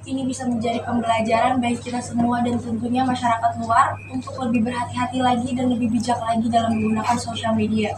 ini bisa menjadi pembelajaran bagi kita semua dan tentunya masyarakat luar untuk lebih berhati-hati lagi dan lebih bijak lagi dalam menggunakan sosial media.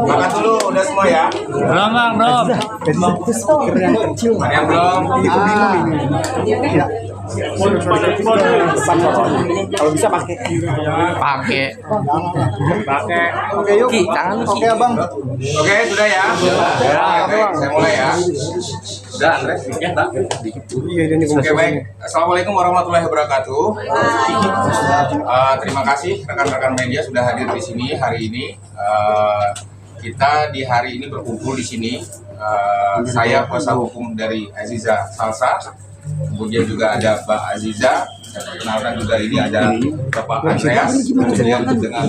Makan dulu, udah semua ya? Belum bang, belum. Ada yang belum? Kalau bisa pakai. Oke yuk. Oke abang. Oke, sudah ya? Oke, saya mulai ya. Sudah, Andres? Ya, Pak. Oke, baik. Assalamualaikum warahmatullahi wabarakatuh. Terima kasih rekan-rekan media sudah hadir di sini hari ini. Kita di hari ini berkumpul di sini. Saya kuasa hukum dari Aziza Salsa. Kemudian juga ada Mbak Aziza. Saya perkenalkan juga ini ada Bapak Andreas, kemudian dengan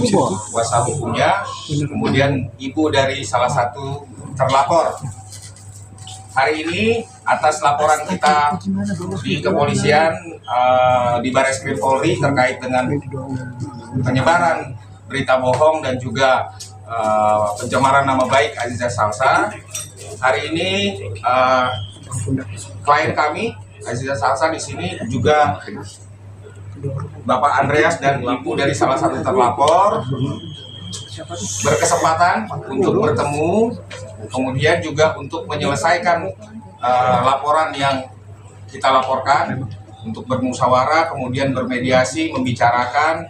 kuasa hukumnya, kemudian ibu dari salah satu terlapor. Hari ini atas laporan kita di kepolisian di Bareskrim Polri terkait dengan penyebaran berita bohong dan juga pencemaran nama baik Aziza Salsa. Hari ini klien kami Aziza Salsa di sini juga Bapak Andreas dan ibu dari salah satu terlapor berkesempatan untuk bertemu, kemudian juga untuk menyelesaikan laporan yang kita laporkan, untuk bermusyawarah, kemudian bermediasi, membicarakan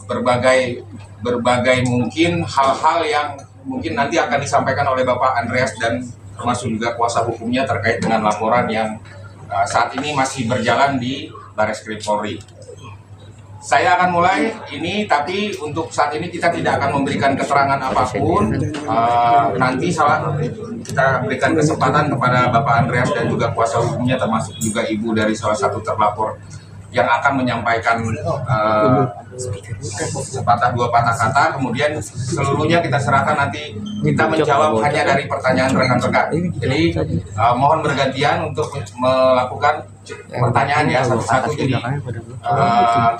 berbagai mungkin hal-hal yang mungkin nanti akan disampaikan oleh Bapak Andreas dan termasuk juga kuasa hukumnya terkait dengan laporan yang saat ini masih berjalan di Bareskrim Polri. Saya akan mulai ini, tapi untuk saat ini kita tidak akan memberikan keterangan apapun. Nanti kita berikan kesempatan kepada Bapak Andreas dan juga kuasa hukumnya, termasuk juga ibu dari salah satu terlapor, yang akan menyampaikan sepatah dua patah kata, kemudian seluruhnya kita serahkan, nanti kita menjawab hanya dari pertanyaan rekan-rekan. Jadi mohon bergantian untuk melakukan pertanyaan ya satu-satu. Jadi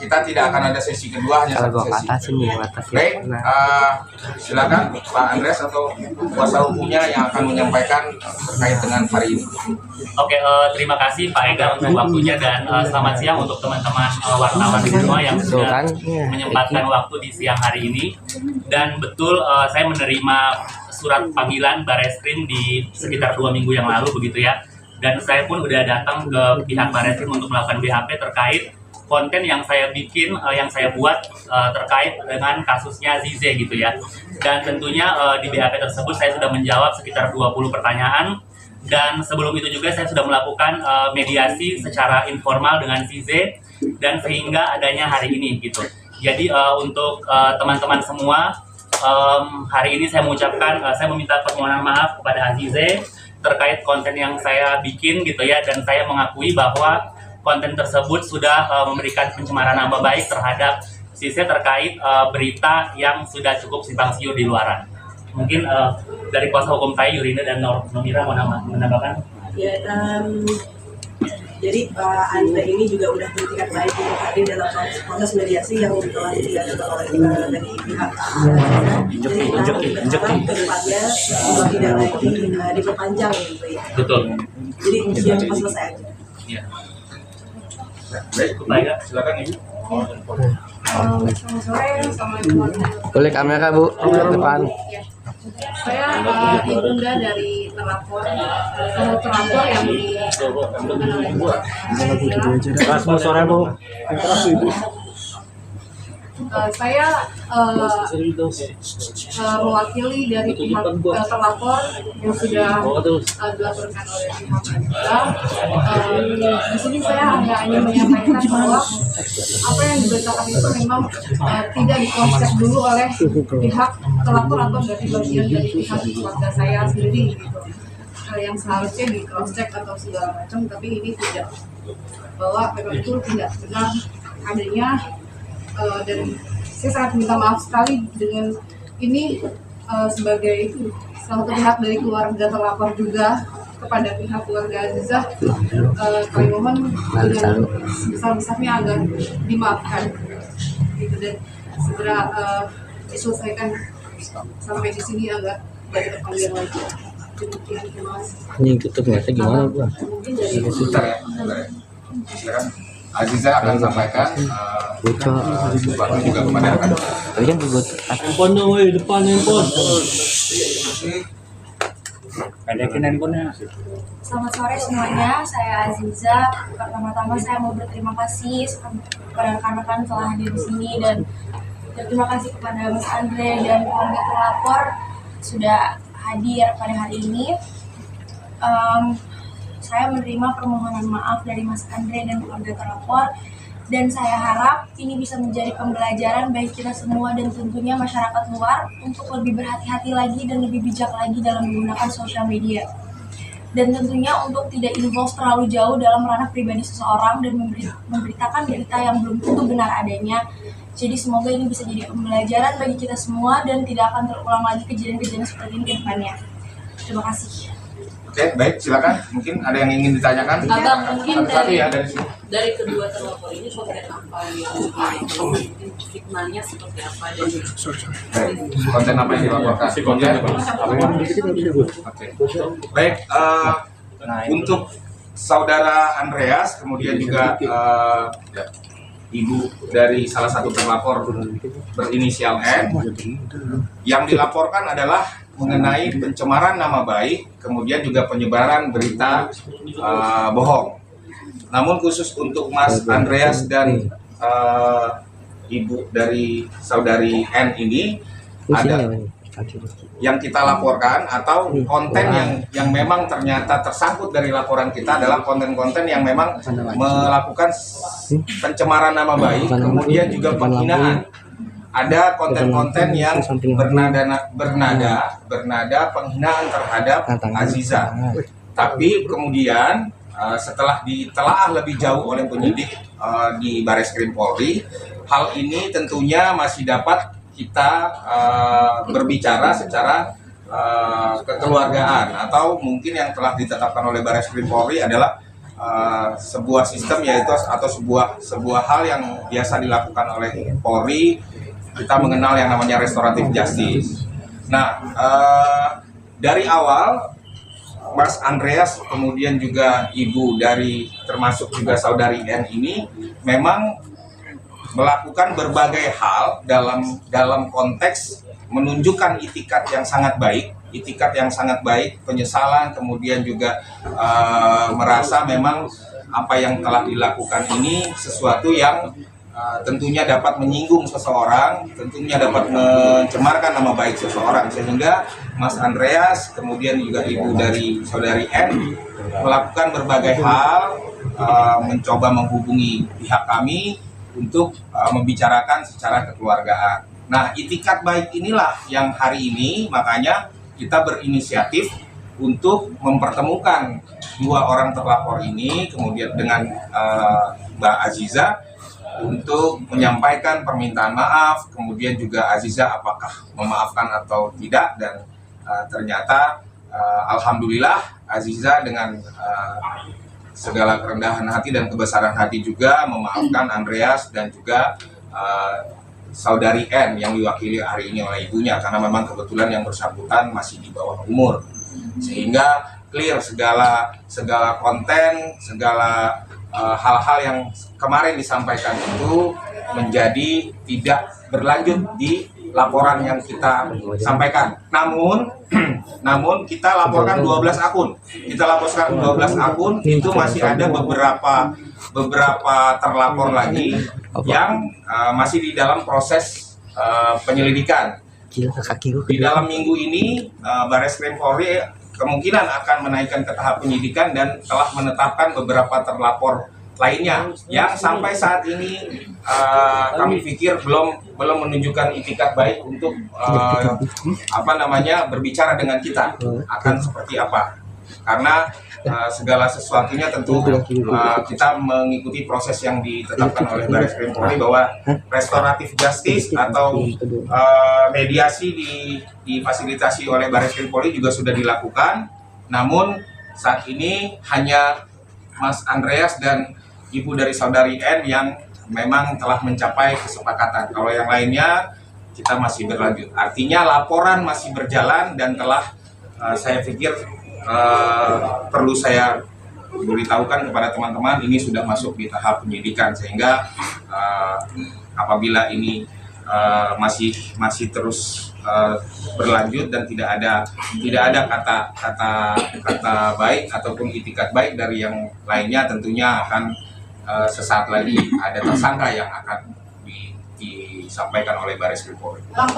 kita tidak akan ada sesi kedua, hanya satu sesi. Baik, silakan Pak Andreas atau kuasa hukumnya yang akan menyampaikan terkait dengan hari ini. Oke, terima kasih Pak Ega untuk waktunya dan selamat siang untuk teman-teman wartawan semua yang sudah menyempatkan waktu di siang hari ini. Dan betul saya menerima surat panggilan Bareskrim di sekitar 2 minggu yang lalu begitu ya. Dan saya pun udah datang ke pihak Bareskrim untuk melakukan BAP terkait konten yang saya bikin, yang saya buat terkait dengan kasusnya Zize gitu ya. Dan tentunya di BAP tersebut saya sudah menjawab sekitar 20 pertanyaan. Dan sebelum itu juga saya sudah melakukan mediasi secara informal dengan Zize, dan sehingga adanya hari ini gitu. Jadi untuk teman-teman semua, hari ini saya mengucapkan, saya meminta permohonan maaf kepada Azize terkait konten yang saya bikin gitu ya, dan saya mengakui bahwa konten tersebut sudah memberikan pencemaran nama baik terhadap Zize terkait berita yang sudah cukup simpang siur di luaran. Mungkin dari kuasa hukum saya Yurina dan Nomira mau menambahkan? Ya, jadi Pak Andre ini juga udah beritikat baik untuk hadir dalam proses mediasi yang telah dilakukan oleh dari pihak ke depannya juga tidak lagi diperpanjang gitu ya. Betul. Jadi biar cepat selesai aja. Iya. Baik, Pak Ega, silakan Ibu. Selamat sore, assalamualaikum. Boleh kamera Bu, depan. Saya ibunda dari terlapor yang Sore Bu. saya mewakili dari pihak terlapor yang sudah dilaporkan oleh pihak kita. Di sini saya hanya ingin menyampaikan bahwa apa yang diberitakan itu memang tidak dikonsep dulu oleh pihak terlapor atau dari bagian dari pihak keluarga saya sendiri gitu. Yang seharusnya di cross check atau segala macam, tapi ini tidak, bahwa memang itu tidak benar adanya. Dan saya sangat minta maaf sekali dengan ini sebagai salah satu pihak dari keluarga terlapor juga kepada pihak keluarga Azizah. Kami mohon dengan sebesar-besarnya agar dimaafkan gitu, dan segera diselesaikan sampai di sini agar tidak terpanjang lagi. Demikian, terima kasih. Ini tutup nggak gimana Bu? Mungkin dari Sebentar ya. Silakan. Aziza akan sampaikan sesuatu juga kepada rekan. Tapi kan buat Handphone dong, depan handphone. Pendekin handphonenya. Selamat sore semuanya, saya Aziza. Pertama-tama saya mau berterima kasih kepada rekan-rekan telah hadir di sini, dan terima kasih kepada Mas Andre dan keluarga terlapor sudah hadir pada hari ini. Saya menerima permohonan maaf dari Mas Andre dan keluarga terlapor, dan saya harap ini bisa menjadi pembelajaran bagi kita semua dan tentunya masyarakat luar untuk lebih berhati-hati lagi dan lebih bijak lagi dalam menggunakan sosial media. Dan tentunya untuk tidak involve terlalu jauh dalam ranah pribadi seseorang dan memberitakan berita yang belum tentu benar adanya. Jadi semoga ini bisa jadi pembelajaran bagi kita semua dan tidak akan terulang lagi kejadian-kejadian seperti ini ke depannya. Terima kasih. Oke, baik, silakan. Mungkin ada yang ingin ditanyakan? Abang, mungkin Satu-satu ya dari sini. dari kedua terlapor ini konten apa yang mungkin fitnahnya seperti apa dan Baik, konten apa yang dilaporkan? Konten. Oke. Baik, untuk saudara Andreas, kemudian juga ibu dari salah satu terlapor berinisial N, yang dilaporkan adalah mengenai pencemaran nama baik, kemudian juga penyebaran berita bohong. Namun khusus untuk Mas Andreas dan ibu dari saudari N ini, ada yang kita laporkan atau konten yang memang ternyata tersangkut dari laporan kita adalah konten-konten yang memang melakukan pencemaran nama baik, kemudian juga penghinaan. Ada konten-konten yang bernada penghinaan terhadap Aziza. Tapi kemudian setelah ditelaah lebih jauh oleh penyidik di Bareskrim Polri, hal ini tentunya masih dapat kita berbicara secara kekeluargaan, atau mungkin yang telah ditetapkan oleh Bareskrim Polri adalah sebuah sistem, yaitu atau sebuah hal yang biasa dilakukan oleh Polri. Kita mengenal yang namanya restoratif justice. Nah, dari awal Mas Andreas kemudian juga ibu dari termasuk juga saudari N ini memang melakukan berbagai hal dalam konteks menunjukkan itikat yang sangat baik, penyesalan, kemudian juga merasa memang apa yang telah dilakukan ini sesuatu yang tentunya dapat menyinggung seseorang, tentunya dapat mencemarkan nama baik seseorang, sehingga Mas Andreas kemudian juga ibu dari saudari N melakukan berbagai hal, mencoba menghubungi pihak kami untuk membicarakan secara kekeluargaan. Nah, itikat baik inilah yang hari ini makanya kita berinisiatif untuk mempertemukan dua orang terlapor ini kemudian dengan Mbak Aziza untuk menyampaikan permintaan maaf, kemudian juga Aziza apakah memaafkan atau tidak, dan ternyata alhamdulillah Aziza dengan segala kerendahan hati dan kebesaran hati juga memaafkan Andreas dan juga saudari N yang diwakili hari ini oleh ibunya, karena memang kebetulan yang bersangkutan masih di bawah umur, sehingga clear segala konten, segala hal-hal yang kemarin disampaikan itu menjadi tidak berlanjut di laporan yang kita sampaikan. Namun kita laporkan 12 akun. Kita laporkan 12 akun, itu masih ada beberapa terlapor lagi yang masih di dalam proses penyelidikan. Di dalam minggu ini Barreskrim Polri kemungkinan akan menaikkan ke tahap penyidikan dan telah menetapkan beberapa terlapor lainnya yang sampai saat ini kami pikir belum menunjukkan itikat baik untuk berbicara dengan kita akan seperti apa, karena segala sesuatunya tentu kita mengikuti proses yang ditetapkan oleh Barreskrim Polri bahwa restoratif justice atau mediasi difasilitasi oleh Barreskrim Polri juga sudah dilakukan. Namun saat ini hanya Mas Andreas dan ibu dari saudari N yang memang telah mencapai kesepakatan. Kalau yang lainnya kita masih berlanjut. Artinya laporan masih berjalan dan telah saya pikir perlu saya beritahukan kepada teman-teman ini sudah masuk di tahap penyidikan, sehingga apabila ini masih terus berlanjut dan tidak ada kata baik ataupun itikat baik dari yang lainnya, tentunya akan sesaat lagi ada tersangka yang akan disampaikan oleh Barreskrim Polri. Bang,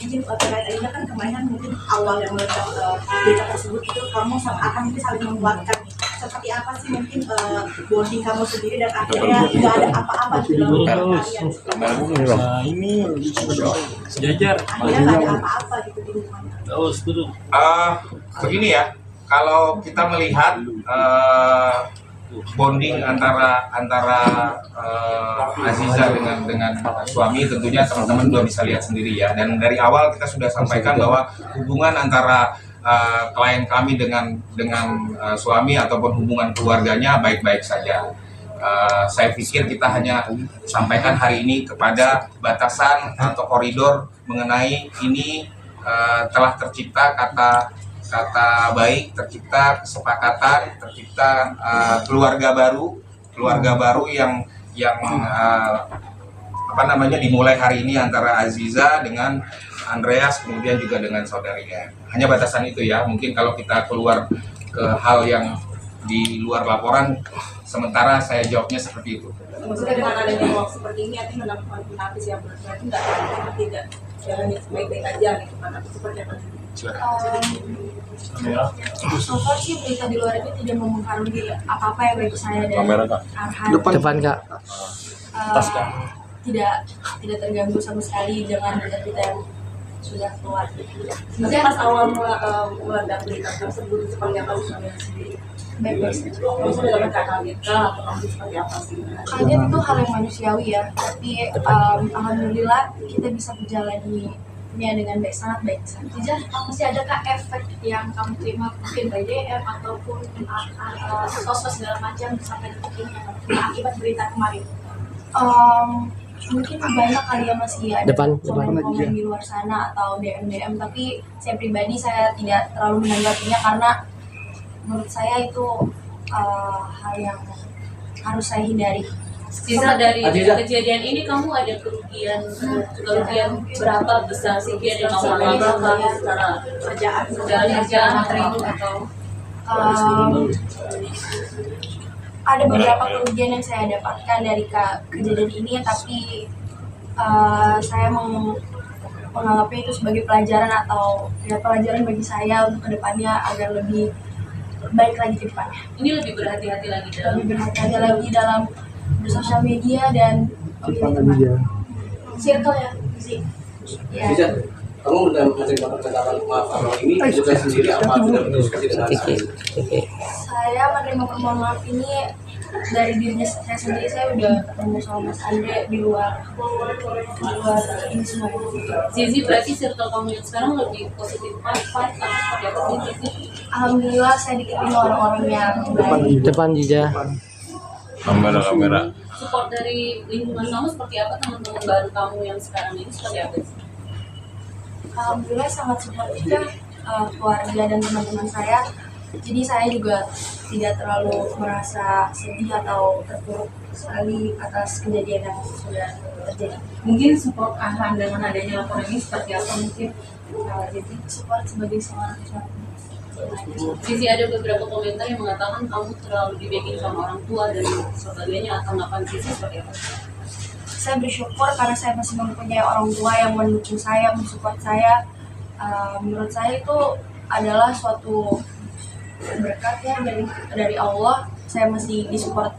izin terkait ini kan kemarin mungkin awal yang meledak berita tersebut itu kamu sama akan mungkin saling menguatkan. Seperti apa sih mungkin bonding kamu sendiri dan akhirnya nggak ada apa-apa di dalam kalian? Ini sejajar. Akhirnya nggak ada apa-apa gitu di rumahnya. Begini ya, kalau kita melihat bonding antara Aziza dengan suami, tentunya teman-teman juga bisa lihat sendiri ya. Dan dari awal kita sudah sampaikan bahwa hubungan antara klien kami dengan suami ataupun hubungan keluarganya baik-baik saja. Saya pikir kita hanya sampaikan hari ini kepada batasan atau koridor mengenai ini telah tercipta kata baik, tercipta kesepakatan, tercipta keluarga baru yang dimulai hari ini antara Aziza dengan Andreas, kemudian juga dengan saudarinya. Hanya batasan itu ya. Mungkin kalau kita keluar ke hal yang di luar laporan, sementara saya jawabnya seperti itu. Maksudnya dengan adanya hoax seperti ini, artinya menapis yang berarti nggak tidak jalan baik-baik aja gitu kan? Seperti apa? So far sih berita di luar itu tidak mempengaruhi apa-apa ya bagi saya dan Arhan. Depan Kak. Tidak terganggu sama sekali dengan berita-berita yang sudah keluar. Maksudnya pas awal meledak berita tersebut seperti apa usaha sendiri? Baik-baik saja. Maksudnya dalam kaget kah atau kamu seperti apa sih? Kaget itu hal yang manusiawi ya, tapi alhamdulillah kita bisa menjalani dengan baik, sangat baik. Jadi masih adakah efek yang kamu terima mungkin by DM ataupun sosmed segala macam sampai detik ini akibat berita kemarin? Mungkin banyak kali ya masih ada Depan. komen di luar sana atau DM, tapi saya pribadi saya tidak terlalu menanggapinya karena menurut saya itu hal yang harus saya hindari. Sisa dari kejadian ini kamu ada kerugian berapa besar sih yang kamu alami secara kerjaan materi atau ada beberapa kerugian yang saya dapatkan dari kejadian ini, tapi saya menganggapnya itu sebagai pelajaran atau pelajaran bagi saya untuk kedepannya agar lebih baik lagi ke depannya. Ini lebih berhati-hati lagi dalam bersosial media dan memilih teman. Circle ya, sih. Ya. Bisa, kamu menerima percakapan maaf ini juga sendiri apa sudah berdiskusi dengan Saya menerima permohonan maaf ini dari dirinya saya sendiri. Saya udah ketemu sama Mas Andre di luar ini semua. Zizi, berarti circle kamu yang sekarang lebih positif fight atau seperti apa sih? Alhamdulillah saya dikelilingi orang-orang yang baik. Depan Jiza. Kamera. Support dari lingkungan kamu seperti apa, teman-teman baru kamu yang sekarang ini seperti apa sih? Alhamdulillah sangat suportif ya, keluarga dan teman-teman saya. Jadi saya juga tidak terlalu merasa sedih atau terpuruk sekali atas kejadian yang sudah terjadi. Mungkin support Ahlan dengan adanya laporan ini seperti apa mungkin? Jadi support sebagai seorang suami. Sisi ada beberapa komentar yang mengatakan kamu terlalu di-backing sama orang tua dan sebagainya. Tanggapan Sisi seperti apa? Saya bersyukur karena saya masih mempunyai orang tua yang mendukung saya, mensupport saya. Menurut saya itu adalah suatu berkat ya dari Allah. Saya masih disupport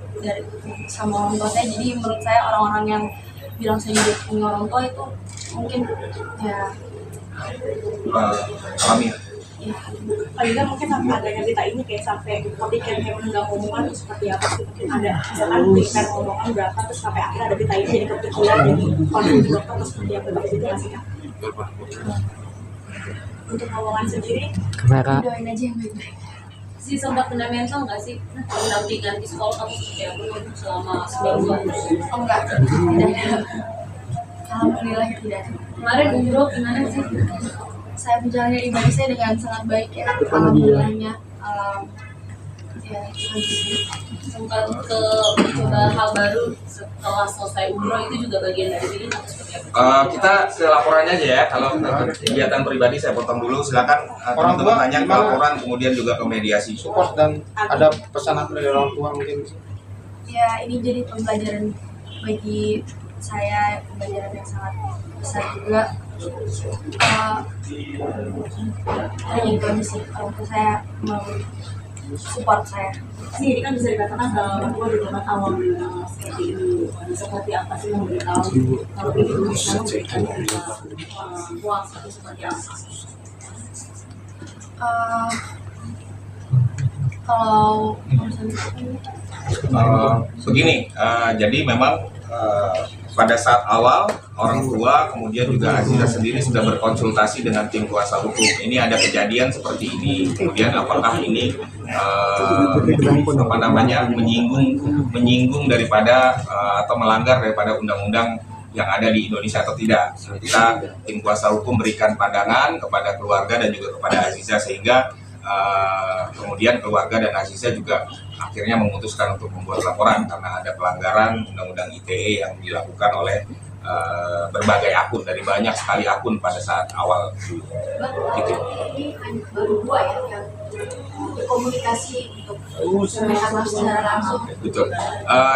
sama orang tua saya. Jadi menurut saya orang-orang yang bilang saya didukung orang tua itu mungkin ya alamiah. ya Paling nggak mungkin sampai adanya berita ini kayak sampai ketika kayak menunggang omongan itu seperti apa sih? Mungkin ada misalkan prepare omongan berapa terus sampai akhirnya ada berita ini jadi kepikiran jadi konflik dokter terus seperti apa gitu nggak sih Kak? Untuk omongan sendiri Kamera. doain aja yang baik-baik. Si sempat kena mental nggak sih? Pendampingan di sekolah kamu seperti apa selama seminggu? Oh enggak, tidak ada. Alhamdulillah tidak ada. Kemarin umroh gimana sih? Saya menjalani ibadah saya dengan sangat baik ya. Alhamdulillahnya. Ya, Sempat ke mencoba hal baru setelah selesai umroh itu juga bagian dari diri atau seperti apa? Kita ke laporannya aja ya. Kalau kegiatan pribadi saya potong dulu. Silakan teman-teman tanya ke laporan, kemudian juga ke mediasi. Support dan ada pesan apa dari orang tua mungkin? ya ini jadi pembelajaran bagi saya, pembelajaran yang sangat besar juga. Hanya itu aja sih untuk saya support saya. Jadi kan bisa dikatakan orang tua di tempat awal seperti ini seperti apa sih yang memberitahu kalau ini bisa memberikan uang seperti apa? Kalau begini, jadi memang pada saat awal orang tua kemudian juga Aziza sendiri sudah berkonsultasi dengan tim kuasa hukum. Ini ada kejadian seperti ini, kemudian apakah ini menyinggung daripada atau melanggar daripada undang-undang yang ada di Indonesia atau tidak. Kita tim kuasa hukum berikan pandangan kepada keluarga dan juga kepada Aziza sehingga kemudian keluarga dan Aziza juga akhirnya memutuskan untuk membuat laporan karena ada pelanggaran undang-undang ITE yang dilakukan oleh berbagai akun, dari banyak sekali akun pada saat awal gitu. ini baru dua ya yang berkomunikasi untuk menyampaikan secara langsung. Betul.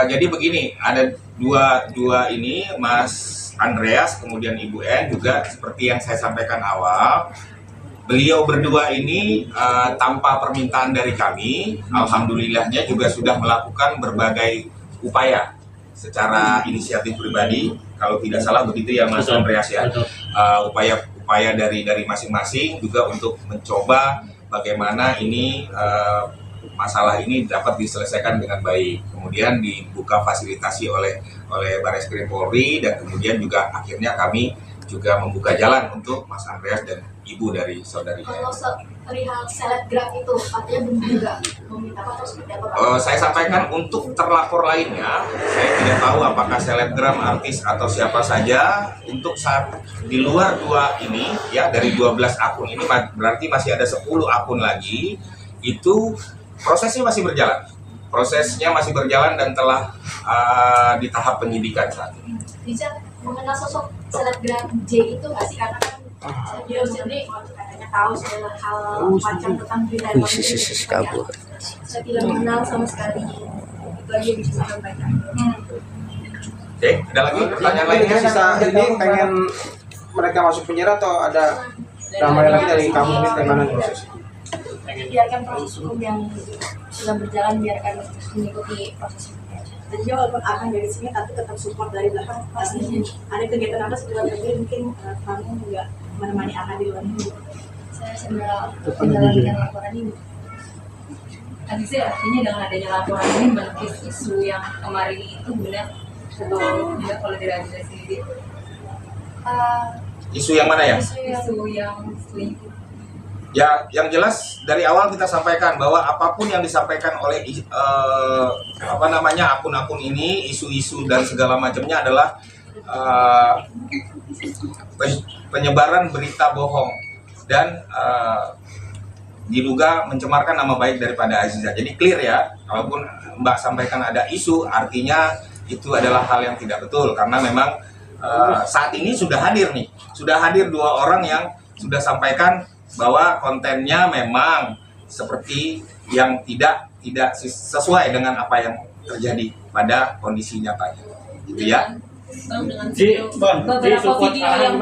Jadi begini, ada dua ini, Mas Andreas kemudian Ibu N juga seperti yang saya sampaikan awal. Beliau berdua ini tanpa permintaan dari kami, alhamdulillahnya juga sudah melakukan berbagai upaya secara inisiatif pribadi. Kalau tidak salah begitu ya Mas Andreas ya. Upaya dari masing-masing juga untuk mencoba bagaimana ini masalah ini dapat diselesaikan dengan baik. Kemudian dibuka fasilitasi oleh Barreskrim Polri dan kemudian juga akhirnya kami juga membuka jalan untuk Mas Andreas dan ibu dari saudari. Kalau perihal selebgram itu artinya belum juga meminta apa seperti apa? Saya sampaikan untuk terlapor lainnya, saya tidak tahu apakah selebgram, artis atau siapa saja. Untuk saat di luar dua ini ya, dari 12 akun ini berarti masih ada 10 akun lagi. Itu prosesnya masih berjalan. Prosesnya masih berjalan dan telah di tahap penyidikan saat ini. Bisa mengenal sosok selebgram J itu nggak sih? Karena kan dia sendiri katanya tahu segala hal macam tentang berita yang kabur. saya tidak mengenal sama sekali. Itu aja yang bisa saya sampaikan. Oke, ada lagi pertanyaan lainnya? Sisa ini pengen mereka masuk penjara atau ada ramai lagi dari kamu ini bagaimana proses? Biarkan proses hukum yang sudah berjalan, biarkan mengikuti proses hukum. Jadi walaupun akan dari sini tapi tetap support dari belakang pastinya. Ada kegiatan apa setelah terjadi mungkin kamu nggak menemani akan di luar ini. Saya sedang menjalankan laporan ini. Tadi sih artinya dengan adanya laporan ini menepis isu yang kemarin itu benar atau tidak kalau tidak ada sendiri. Isu yang mana ya? Isu yang selingkuh. Ya, yang jelas dari awal kita sampaikan bahwa apapun yang disampaikan oleh akun-akun ini, isu-isu dan segala macamnya adalah penyebaran berita bohong dan diduga mencemarkan nama baik daripada Aziza. Jadi clear ya, kalaupun Mbak sampaikan ada isu, artinya itu adalah hal yang tidak betul, karena memang saat ini sudah hadir dua orang yang sudah sampaikan bahwa kontennya memang seperti yang tidak sesuai dengan apa yang terjadi pada kondisi nyatanya, gitu ya. Bang, dengan beberapa video yang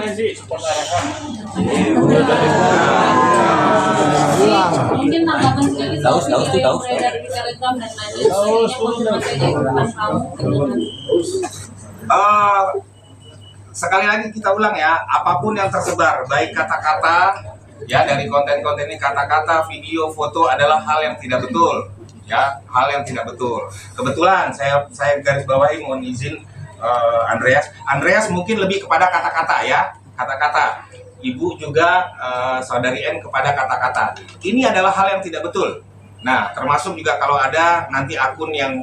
mungkin tanggapan sedikit soal video yang beredar di Telegram dan lain-lain, konfirmasi dari depan kamu dengan sekali lagi kita ulang ya, apapun yang tersebar, baik kata-kata ya dari konten-konten ini, kata-kata, video, foto adalah hal yang tidak betul ya, hal yang tidak betul. Kebetulan saya garis bawahi, mohon izin Andreas mungkin lebih kepada kata-kata ya, kata-kata. Ibu juga saudari N kepada kata-kata. Ini adalah hal yang tidak betul. Nah, termasuk juga kalau ada nanti akun yang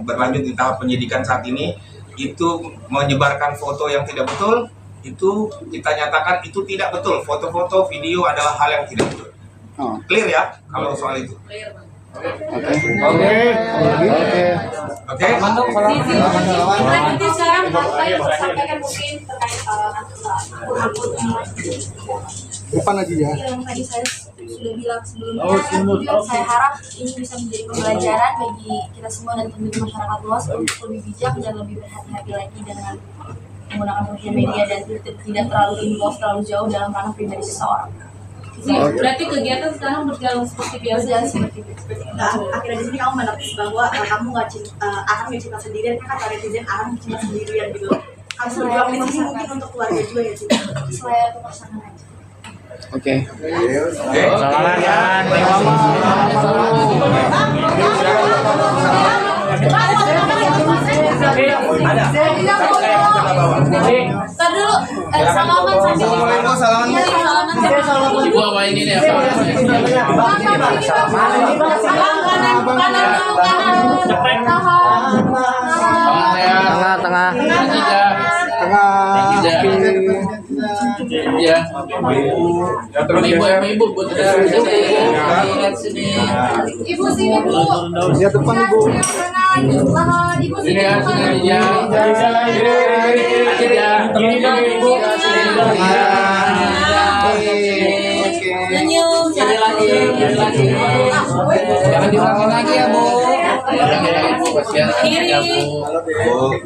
berlanjut di tahap penyidikan saat ini itu menyebarkan foto yang tidak betul, itu kita nyatakan itu tidak betul. Foto-foto, video adalah hal yang tidak betul. Clear ya kalau soal itu. Oke. Nanti sekarang apa yang mau sampaikan mungkin terkait Depan lagi ya. Yang tadi saya sudah bilang sebelumnya, saya harap ini bisa menjadi pembelajaran bagi kita semua dan tentunya masyarakat luas untuk lebih bijak dan lebih berhati-hati lagi dengan menggunakan sosial media dan tidak terlalu involve terlalu jauh dalam ranah pribadi seseorang. berarti kegiatan sekarang berjalan seperti biasa. Nah, akhirnya di sini kamu menepis bahwa kamu nggak akan mencinta sendirian, kan kata netizen akan mencinta sendirian gitu. Kamu berjuang di sini mungkin untuk keluarga juga ya sih. Saya untuk pasangan aja. Oke. Salaman ya. Ntar dulu, salaman sambil salaman. Ibu apa ini nih? Tengah. Ya. Ibu buat sini. Ibu sini Bu. Ya depan Ibu. Ibu sini. Senyum, Jangan diulangin lagi ya Bu.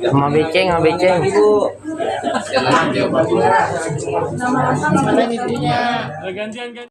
Sama beceng. Gantian.